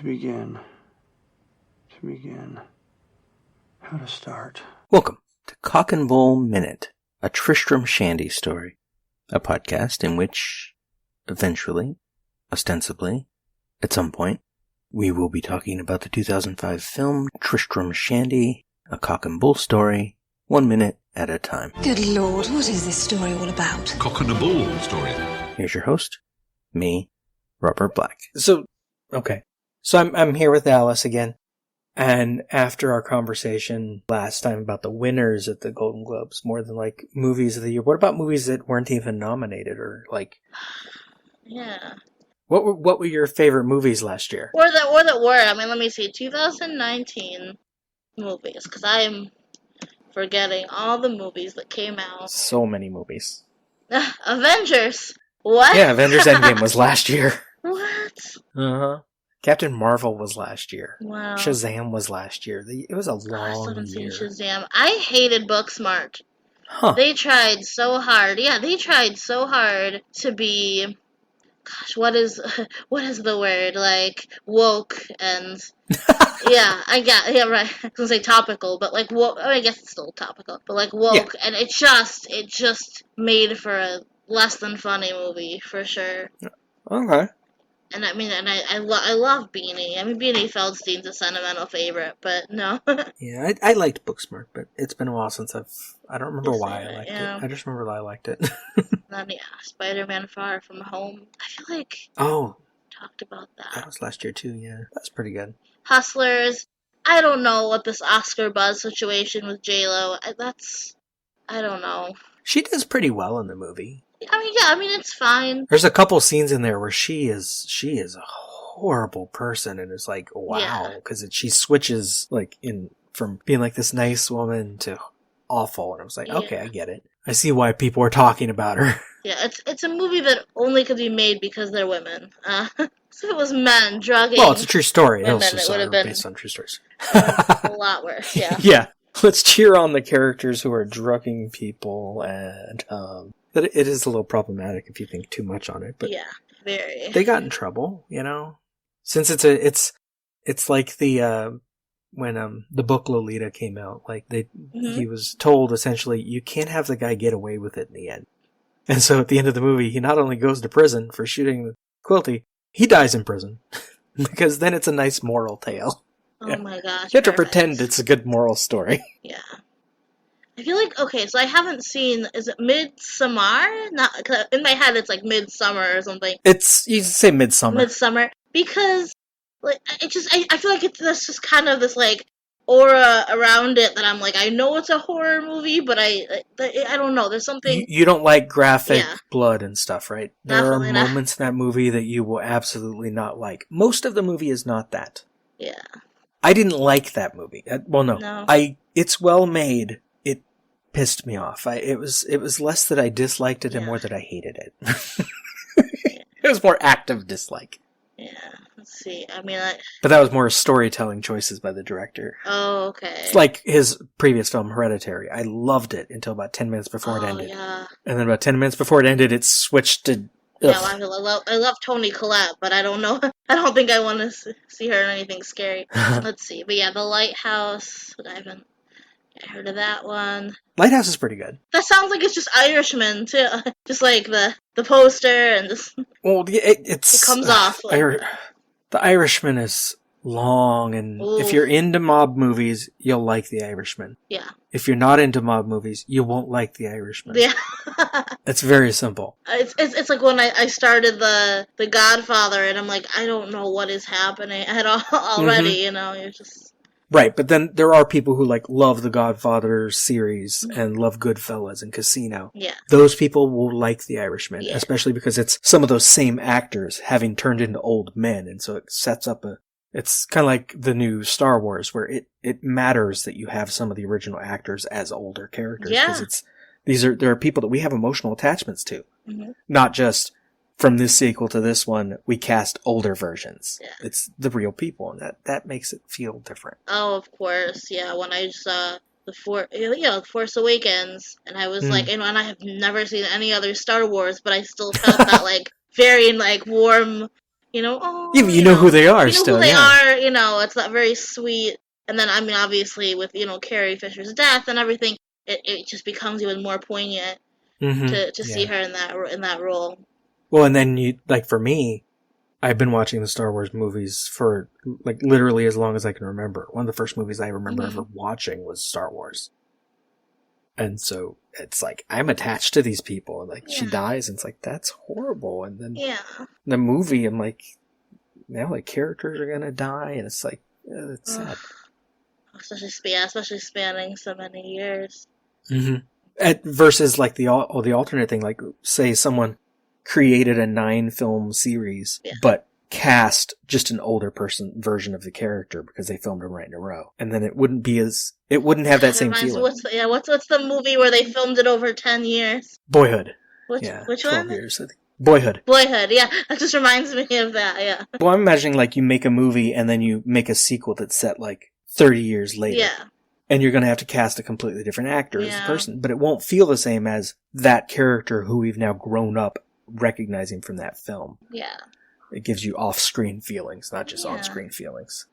begin, how to start. Welcome to Cock and Bull Minute, a Tristram Shandy story, a podcast in which, eventually, ostensibly, at some point, we will be talking about the 2005 film Tristram Shandy, a cock and bull story, 1 minute at a time. Good Lord, what is this story all about? Cock and a bull story. Here's your host, me, Robert Black. So I'm here with Alice again, and after our conversation last time about the winners at the Golden Globes, more than like movies of the year, what about movies that weren't even nominated or like? Yeah. What were your favorite movies last year? Or that were. I mean, let me see. 2019 movies, because I'm forgetting all the movies that came out. So many movies. Avengers. What? Yeah, Avengers Endgame was last year. What? Uh-huh. Captain Marvel was last year. Wow. Shazam was last year. It was a long I still haven't year. seen Shazam. I hated Booksmart. Huh. They tried so hard. Yeah, they tried so hard to be... Gosh, what is the word? Like, woke and... yeah, right. I was gonna say topical, but like, woke... I guess it's still topical. But like, woke, yeah. And it just made for a less than funny movie, for sure. Okay. And I mean, I love Beanie. I mean, Beanie Feldstein's a sentimental favorite, but no. Yeah, I liked Booksmart, but it's been a while since I don't remember why I liked it. I just remember that I liked it. Then, yeah, Spider-Man Far From Home. I feel like... talked about that. That was last year, too, yeah. That's pretty good. Hustlers. I don't know what this Oscar buzz situation with J-Lo. I don't know. She does pretty well in the movie. I mean, it's fine. There's a couple scenes in there where she is a horrible person, and it's like, wow, because she switches like from being like this nice woman to awful, and I was like, okay, I get it. I see why people are talking about her. Yeah, it's a movie that only could be made because they're women. So if it was men drugging, well, it's a true story. Women, it would have been based on true stories. A lot worse. Yeah. Yeah. Let's cheer on the characters who are drugging people, and that it is a little problematic if you think too much on it. But yeah, very. They got in trouble, since it's like the when the book Lolita came out, like he was told essentially you can't have the guy get away with it in the end, and so at the end of the movie he not only goes to prison for shooting Quilty, he dies in prison because then it's a nice moral tale. Oh my gosh. You have to pretend it's a good moral story. Yeah. I feel like, okay, so I haven't seen, is it Midsommar? Not, cause in my head it's like Midsummer or something. You say Midsommar. Midsommar. Because, like, I feel like there's just kind of this, like, aura around it that I'm like, I know it's a horror movie, but I don't know, there's something... You don't like graphic blood and stuff, right? Definitely there are moments in that movie that you will absolutely not like. Most of the movie is not that. Yeah. I didn't like that movie. Well, no. It's well made. It pissed me off. It was less that I disliked it and more that I hated it. It was more active dislike. Yeah. Let's see. I mean, but that was more storytelling choices by the director. Oh, okay. It's like his previous film, Hereditary. I loved it until about 10 minutes before it ended. Yeah. And then about 10 minutes before it ended, it switched to... Yeah, I love Toni Collette, but I don't know. I don't think I want to see her in anything scary. Let's see. But yeah, The Lighthouse. I haven't heard of that one. Lighthouse is pretty good. That sounds like it's just Irishman, too. Just like the poster and just... Well, it comes off. The Irishman is long, and if you're into mob movies, you'll like The Irishman. Yeah. If you're not into mob movies, you won't like The Irishman. Yeah. It's very simple. It's like when I started the Godfather, and I'm like, I don't know what is happening at all already, you're just... Right, but then there are people who love the Godfather series and love Goodfellas and Casino. Yeah. Those people will like The Irishman, especially because it's some of those same actors having turned into old men, and so it sets up it's kind of like the new Star Wars, where it matters that you have some of the original actors as older characters. Yeah. Because there are people that we have emotional attachments to. Mm-hmm. Not just from this sequel to this one, we cast older versions. Yeah. It's the real people, and that makes it feel different. Oh, of course. Yeah, when I saw The Force Awakens, and I was like, and I have never seen any other Star Wars, but I still felt that, very, warm Yeah, you know who they are still, who they yeah. are, it's that very sweet. And then, I mean, obviously, with, Carrie Fisher's death and everything, it just becomes even more poignant to see her in that role. Well, and then for me, I've been watching the Star Wars movies for, like, literally as long as I can remember. One of the first movies I remember ever watching was Star Wars. And so it's like, I'm attached to these people. And, like, she dies, and it's like, that's horrible. And then the movie, I'm like, now, like, characters are gonna die, and it's like, it's sad. Especially spanning so many years. Mm-hmm. Versus, like, the alternate thing, like, say someone created a 9-film series, but cast just an older version of the character because they filmed them right in a row, and then it wouldn't have that same feeling. What's the movie where they filmed it over 10 years? Boyhood. Which 12 one? years, I think. Boyhood, yeah. That just reminds me of that, yeah. Well, I'm imagining, like, you make a movie and then you make a sequel that's set, like, 30 years later. Yeah. And you're going to have to cast a completely different actor as a person, but it won't feel the same as that character who we've now grown up recognizing from that film. Yeah. It gives you off-screen feelings, not just on-screen feelings.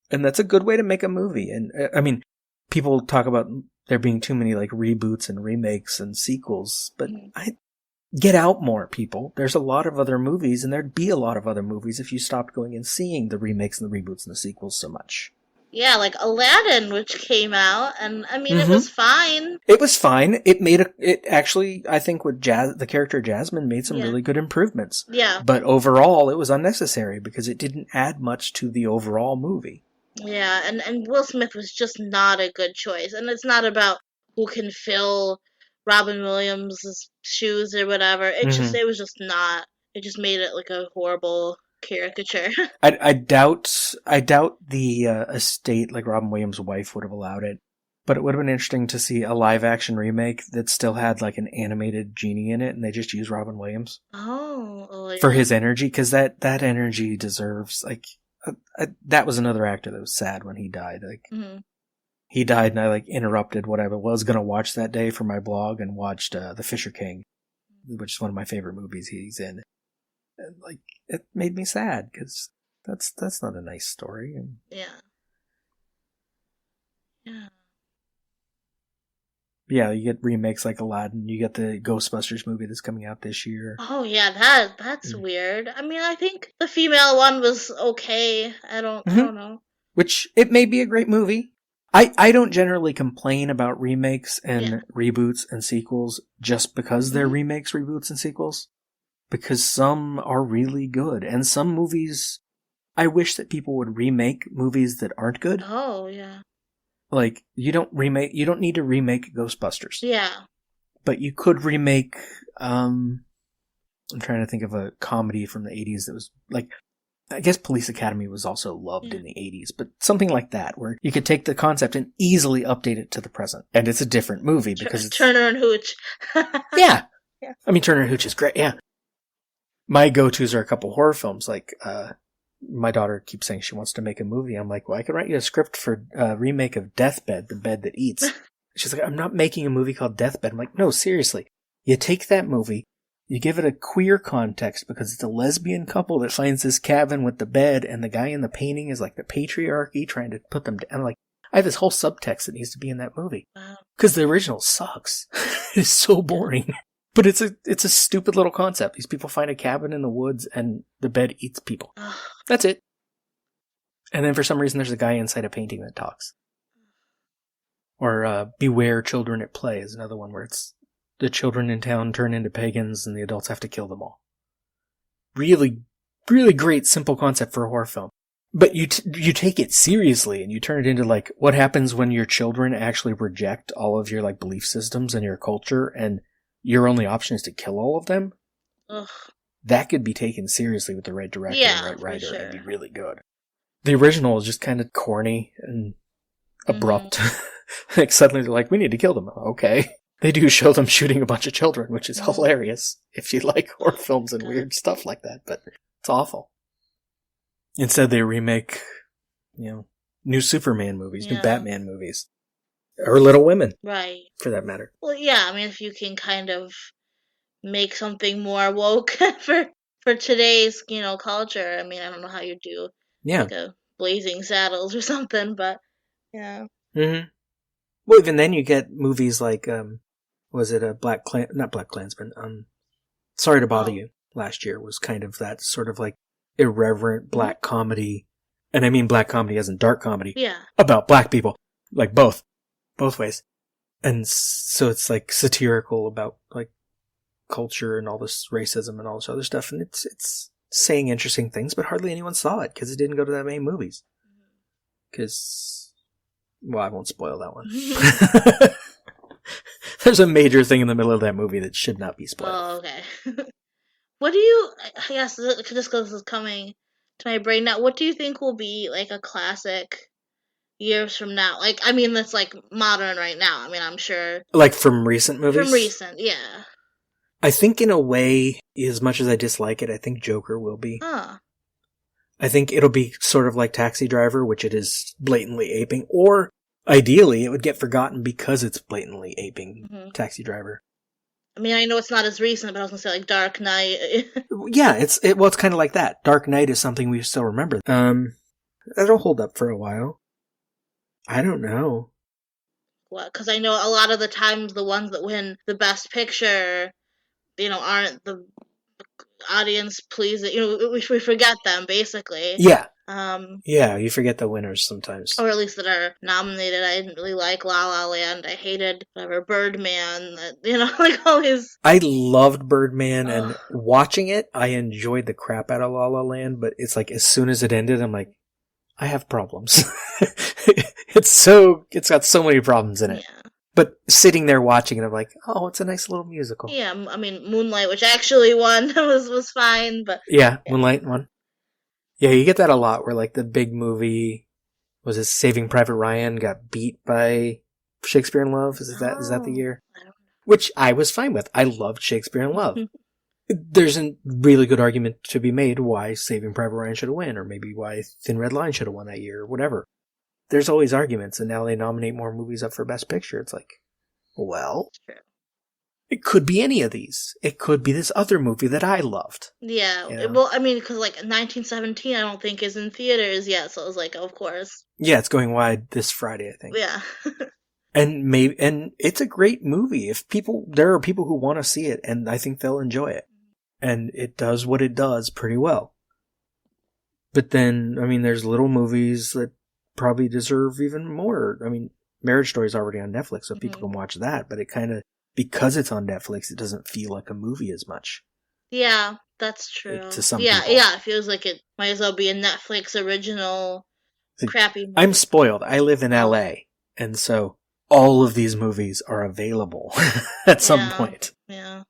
And that's a good way to make a movie. And, I mean, people talk about there being too many, like, reboots and remakes and sequels, but get out more, people. There's a lot of other movies, and there'd be a lot of other movies if you stopped going and seeing the remakes and the reboots and the sequels so much. Yeah, like Aladdin, which came out, and I mean, it was fine. It was fine. It actually, I think with the character Jasmine made some really good improvements. Yeah. But overall, it was unnecessary because it didn't add much to the overall movie. Yeah, and Will Smith was just not a good choice. And it's not about who can fill Robin Williams' shoes or whatever. It was just not. It just made it like a horrible caricature. I doubt the estate, like Robin Williams' wife, would have allowed it. But it would have been interesting to see a live-action remake that still had, like, an animated genie in it, and they just used Robin Williams. For his energy, because that energy deserves, like, that was another actor that was sad when he died. Like, he died, and I, like, interrupted what I was going to watch that day for my blog and watched The Fisher King, which is one of my favorite movies he's in. And, like, it made me sad, because that's not a nice story. And yeah, you get remakes like Aladdin. You get the Ghostbusters movie that's coming out this year. Oh yeah, that's weird. I mean, I think the female one was okay. I don't know. Which, it may be a great movie. I don't generally complain about remakes and reboots and sequels just because they're remakes, reboots, and sequels. Because some are really good. And some movies, I wish that people would remake movies that aren't good. Oh, yeah. Like, you don't need to remake Ghostbusters. Yeah. But you could remake, I'm trying to think of a comedy from the 80s that was, like, I guess Police Academy was also loved in the 80s, but something like that, where you could take the concept and easily update it to the present. And it's a different movie because it's... Turner and Hooch. Yeah. I mean, Turner and Hooch is great, yeah. My go-tos are a couple horror films, like, my daughter keeps saying she wants to make a movie. I'm like, well, I could write you a script for a remake of Deathbed, The Bed That Eats. She's like, I'm not making a movie called Deathbed. I'm like, no, seriously. You take that movie, you give it a queer context because it's a lesbian couple that finds this cabin with the bed, and the guy in the painting is like the patriarchy trying to put them down. I'm like, I have this whole subtext that needs to be in that movie. Because the original sucks. It's so boring. But it's a stupid little concept. These people find a cabin in the woods and the bed eats people. That's it. And then for some reason there's a guy inside a painting that talks. Or Beware Children at Play is another one where it's the children in town turn into pagans and the adults have to kill them all. Really, really great simple concept for a horror film. But you take it seriously and you turn it into, like, what happens when your children actually reject all of your, like, belief systems and your culture, and your only option is to kill all of them? Ugh. That could be taken seriously with the right director and right writer, sure. and be really good. The original is just kind of corny and abrupt. Like, suddenly they're like, we need to kill them. Okay. They do show them shooting a bunch of children, which is hilarious if you like horror films and weird stuff like that, but it's awful. Instead, they remake, new Superman movies, new Batman movies. Or Little Women. Right. For that matter. Well, yeah, I mean, if you can kind of make something more woke for for today's, culture. I mean, I don't know how you do Yeah. like a Blazing Saddles or something, but yeah. Mm-hmm. Well, even then you get movies like, was it not Black Klansman, Sorry to Bother You last year was kind of that sort of like irreverent black comedy. And I mean black comedy as in dark comedy. Yeah. About black people. Like both ways. And so it's like satirical about like culture and all this racism and all this other stuff. And it's saying interesting things, but hardly anyone saw it because it didn't go to that many movies. Because, well, I won't spoil that one. There's a major thing in the middle of that movie that should not be spoiled. Oh, okay. What do you, I guess, just because this is coming to my brain now, what do you think will be like a classic years from now? Like, I mean, that's like modern right now. I mean, I'm sure. Like from recent movies? From recent, yeah. I think in a way, as much as I dislike it, I think Joker will be. Huh. I think it'll be sort of like Taxi Driver, which it is blatantly aping, or ideally it would get forgotten because it's blatantly aping Taxi Driver. I mean, I know it's not as recent, but I was gonna say like Dark Knight. Yeah, it's kind of like that. Dark Knight is something we still remember. That'll hold up for a while. I don't know. What? Because I know a lot of the times the ones that win the Best Picture, aren't the audience pleasing. We forget them basically. Yeah. Yeah, you forget the winners sometimes. Or at least that are nominated. I didn't really like La La Land. I hated Birdman. Like all his. I loved Birdman, and watching it, I enjoyed the crap out of La La Land. But it's like as soon as it ended, I'm like, I have problems. It's got so many problems in it. Yeah. But sitting there watching it, I'm like, oh, it's a nice little musical. Yeah, I mean Moonlight, which actually won, was fine, but yeah, Moonlight won. Yeah, you get that a lot where like the big movie, was it Saving Private Ryan, got beat by Shakespeare in Love? Is that the year? I don't know. Which I was fine with. I loved Shakespeare in Love. There's a really good argument to be made why Saving Private Ryan should have won, or maybe why Thin Red Line should have won that year, or whatever. There's always arguments, and now they nominate more movies up for Best Picture. It's like, well, it could be any of these. It could be this other movie that I loved. Yeah, well, I mean, because like 1917, I don't think is in theaters yet, so I was like, of course. Yeah, it's going wide this Friday, I think. Yeah. And it's a great movie. There are people who want to see it, and I think they'll enjoy it. And it does what it does pretty well. But then, I mean, there's little movies that probably deserve even more. I mean, Marriage Story is already on Netflix, so people can watch that, but it kind of, because it's on Netflix, it doesn't feel like a movie as much. Yeah, that's true. To some people. Yeah, it feels like it might as well be a Netflix original crappy movie. I'm spoiled. I live in LA, and so all of these movies are available at some point. Yeah.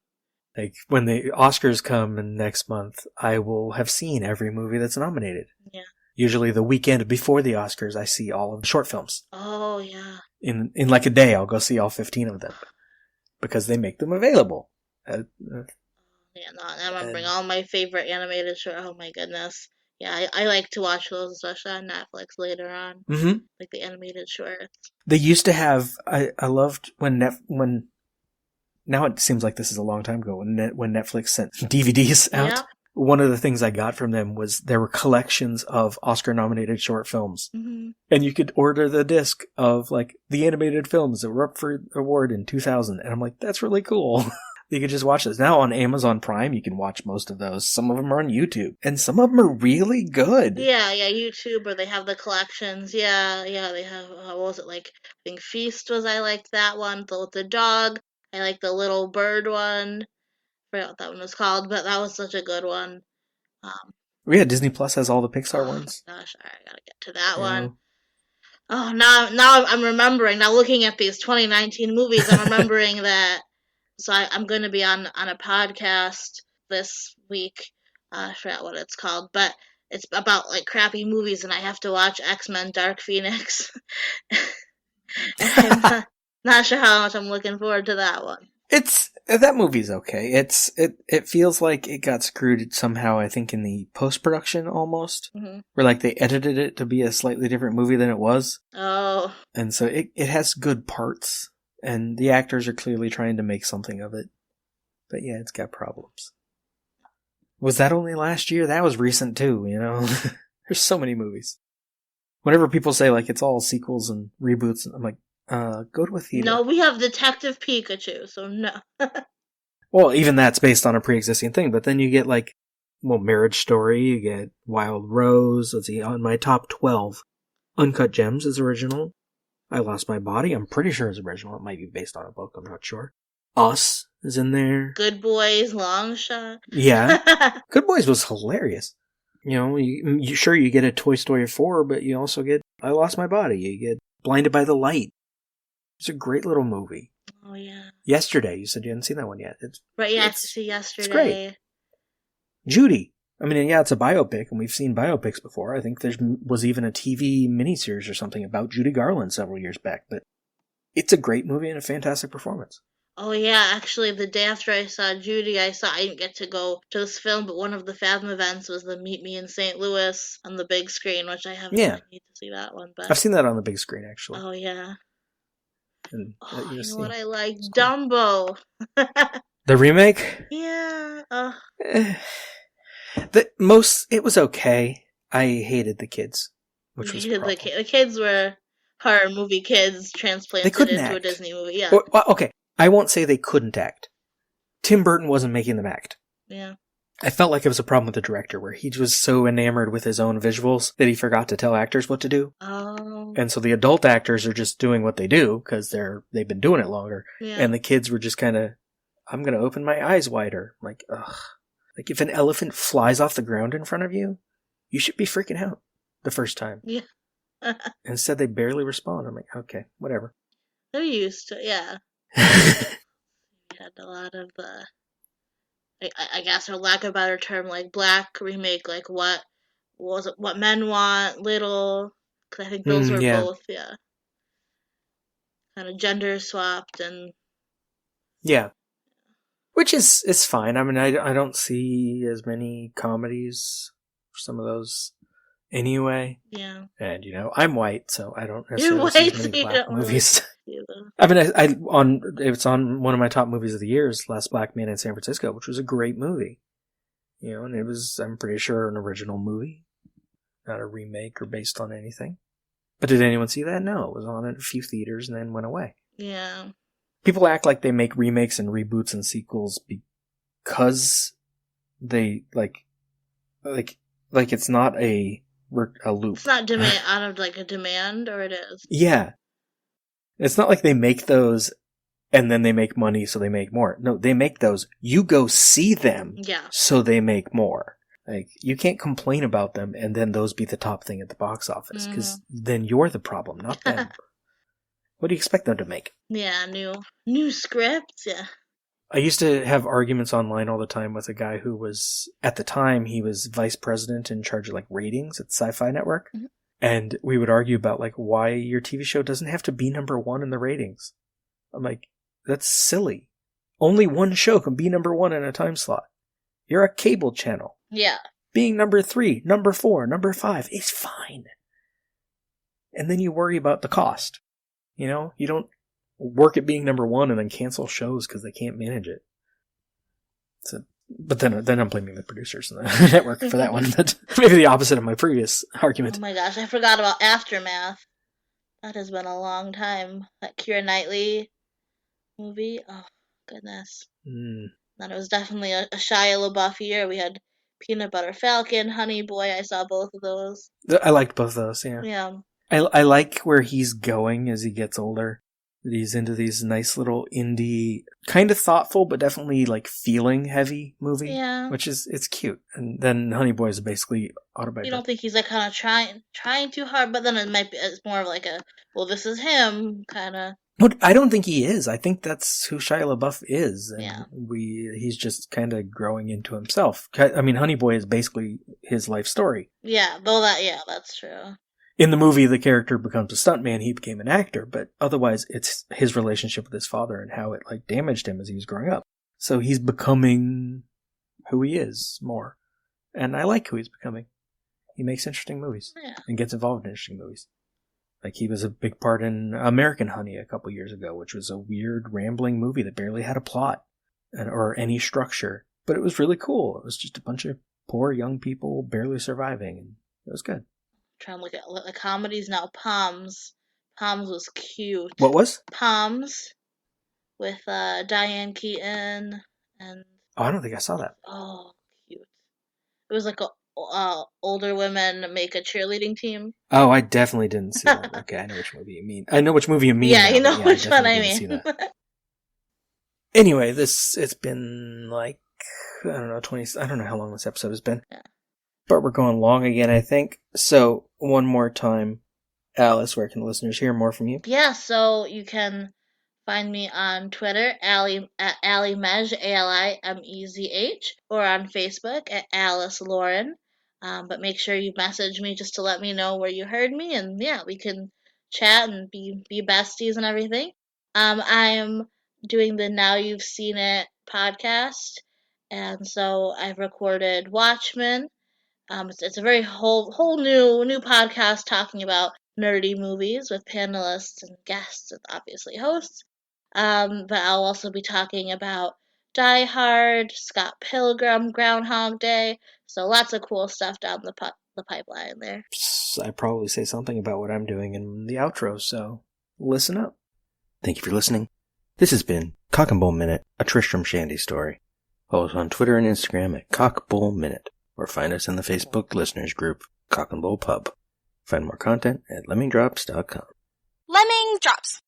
Like, when the Oscars come in next month, I will have seen every movie that's nominated. Yeah. Usually the weekend before the Oscars, I see all of the short films. Oh, yeah. In like a day, I'll go see all 15 of them. Because they make them available. Yeah, no, I'm remembering all my favorite animated short. Oh my goodness. Yeah, I like to watch those, especially on Netflix later on. Mm-hmm. Like the animated shorts. They used to have, I loved when now it seems like this is a long time ago, when Netflix sent DVDs out. Yeah. One of the things I got from them was there were collections of Oscar-nominated short films. Mm-hmm. And you could order the disc of, like, the animated films that were up for award in 2000. And I'm like, that's really cool. You could just watch this. Now on Amazon Prime, you can watch most of those. Some of them are on YouTube. And some of them are really good. Yeah, YouTube, or they have the collections. Yeah, they have, what was it, like, I think Feast I liked that one, with the dog. I like the little bird one. I forgot what that one was called, but that was such a good one. Yeah, Disney Plus has all the Pixar ones. Gosh, I gotta get to that one. Oh, now I'm remembering. Now looking at these 2019 movies, I'm remembering that. So I'm going to be on a podcast this week. I forgot what it's called, but it's about like crappy movies, and I have to watch X-Men: Dark Phoenix. And I'm not sure how much I'm looking forward to that one. That movie's okay. It feels like it got screwed somehow, I think, in the post-production almost. Mm-hmm. Where like they edited it to be a slightly different movie than it was. Oh. And so it has good parts, and the actors are clearly trying to make something of it. But yeah, it's got problems. Was that only last year? That was recent too, you know? There's so many movies. Whenever people say, like, it's all sequels and reboots, I'm like, go to a theater. No, we have Detective Pikachu, so no. Well, even that's based on a pre-existing thing, but then you get, like, well, Marriage Story, you get Wild Rose, let's see, on my top 12. Uncut Gems is original. I Lost My Body, I'm pretty sure is original. It might be based on a book, I'm not sure. Us is in there. Good Boys, Long Shot. Yeah. Good Boys was hilarious. You know, you sure you get a Toy Story 4, but you also get I Lost My Body. You get Blinded by the Light. It's a great little movie. Oh, yeah. Yesterday, you said you hadn't seen that one yet. Right, yeah, it's Yesterday. It's great. Judy. I mean, yeah, it's a biopic, and we've seen biopics before. I think there was even a TV miniseries or something about Judy Garland several years back, but it's a great movie and a fantastic performance. Oh, yeah, actually, the day after I saw Judy, I didn't get to go to this film, but one of the Fathom events was the Meet Me in St. Louis on the big screen, which I haven't I need to see that one. But I've seen that on the big screen, actually. Oh, yeah. And, you know what I like? Dumbo. The remake? Yeah. It was okay. I hated the kids, which was the kids were horror movie kids transplanted into a Disney movie. Yeah. Well, okay, I won't say they couldn't act. Tim Burton wasn't making them act. Yeah. I felt like it was a problem with the director, where he was so enamored with his own visuals that he forgot to tell actors what to do. Oh. And so the adult actors are just doing what they do because they've been doing it longer. Yeah. And the kids were just kind of, I'm going to open my eyes wider. Like, ugh. Like, if an elephant flies off the ground in front of you, you should be freaking out the first time. Yeah. Instead, they barely respond. I'm like, okay, whatever. They're used to, yeah. We had a lot of I guess, for lack of a better term, like black remake, like What Men Want, Little, because I think those were both, kind of gender swapped and. Yeah. Which is fine. I mean, I don't see as many comedies for some of those anyway. Yeah. And, you know, I'm white, so I don't necessarily see as many black movies. I mean, it's on one of my top movies of the year is Last Black Man in San Francisco, which was a great movie. You know, and it was, I'm pretty sure, an original movie. Not a remake or based on anything. But did anyone see that? No, it was on in a few theaters and then went away. Yeah. People act like they make remakes and reboots and sequels because they like it's not a loop. It's not out of like a demand, or it is. Yeah, it's not like they make those and then they make money, so they make more. No, they make those. You go see them, so they make more. Like, you can't complain about them and then those be the top thing at the box office because then you're the problem, not them. What do you expect them to make? Yeah, new scripts, yeah. I used to have arguments online all the time with a guy who was, at the time, he was vice president in charge of, like, ratings at Sci-Fi Network. Mm-hmm. And we would argue about, like, why your TV show doesn't have to be number one in the ratings. I'm like, that's silly. Only one show can be number one in a time slot. You're a cable channel. Yeah. Being number 3, number 4, number 5 is fine. And then you worry about the cost. You know, you don't work at being number one and then cancel shows because they can't manage it. So, but then I'm blaming the producers and the network for that one. But maybe the opposite of my previous argument. Oh my gosh, I forgot about Aftermath. That has been a long time. That Keira Knightley movie. Oh, goodness. Then it was definitely a Shia LaBeouf year. We had Peanut Butter Falcon, Honey Boy. I saw both of those. I liked both of those, yeah. Yeah. I like where he's going as he gets older. That he's into these nice little indie, kind of thoughtful, but definitely like feeling heavy movie. Yeah. Which it's cute. And then Honey Boy is basically autobiographical. You don't think he's like kind of trying too hard, but then it's more of like well, this is him kind of. But I don't think he is. I think that's who Shia LaBeouf is. And yeah. He's just kind of growing into himself. I mean, Honey Boy is basically his life story. Yeah, that's true. In the movie, the character becomes a stuntman. He became an actor, but otherwise, it's his relationship with his father and how it like damaged him as he was growing up. So he's becoming who he is more, and I like who he's becoming. He makes interesting movies and gets involved in interesting movies. Like he was a big part in American Honey a couple years ago, which was a weird, rambling movie that barely had a plot or any structure. But it was really cool. It was just a bunch of poor young people barely surviving, and it was good. Trying to look at the comedies now. Palms. Palms was cute. What was? Palms with Diane Keaton and Oh, I don't think I saw that. oh, cute. It was like a older women make a cheerleading team. Oh, I definitely didn't see that. Okay, I know which movie you mean. I know which movie you mean. Yeah, now, you know but which one definitely I didn't see mean. that. Anyway, it's been like, I don't know, 20, I don't know how long this episode has been. Yeah. But we're going long again, I think. So, one more time, Alice, where can listeners hear more from you? Yeah, so you can find me on Twitter, at AliMezh, ALIMEZH, or on Facebook at Alice Lauren. But make sure you message me just to let me know where you heard me, and yeah, we can chat and be besties and everything. I am doing the Now You've Seen It podcast, and so I've recorded Watchmen. It's a very whole new podcast talking about nerdy movies with panelists and guests and obviously hosts. But I'll also be talking about Die Hard, Scott Pilgrim, Groundhog Day. So lots of cool stuff down the pipeline there. I probably say something about what I'm doing in the outro, so listen up. Thank you for listening. This has been Cock and Bull Minute, a Tristram Shandy story. Follow us on Twitter and Instagram at Cock Bull Minute, or find us in the Facebook listeners group, Cock and Bull Pub. Find more content at lemmingdrops.com. Lemming Drops.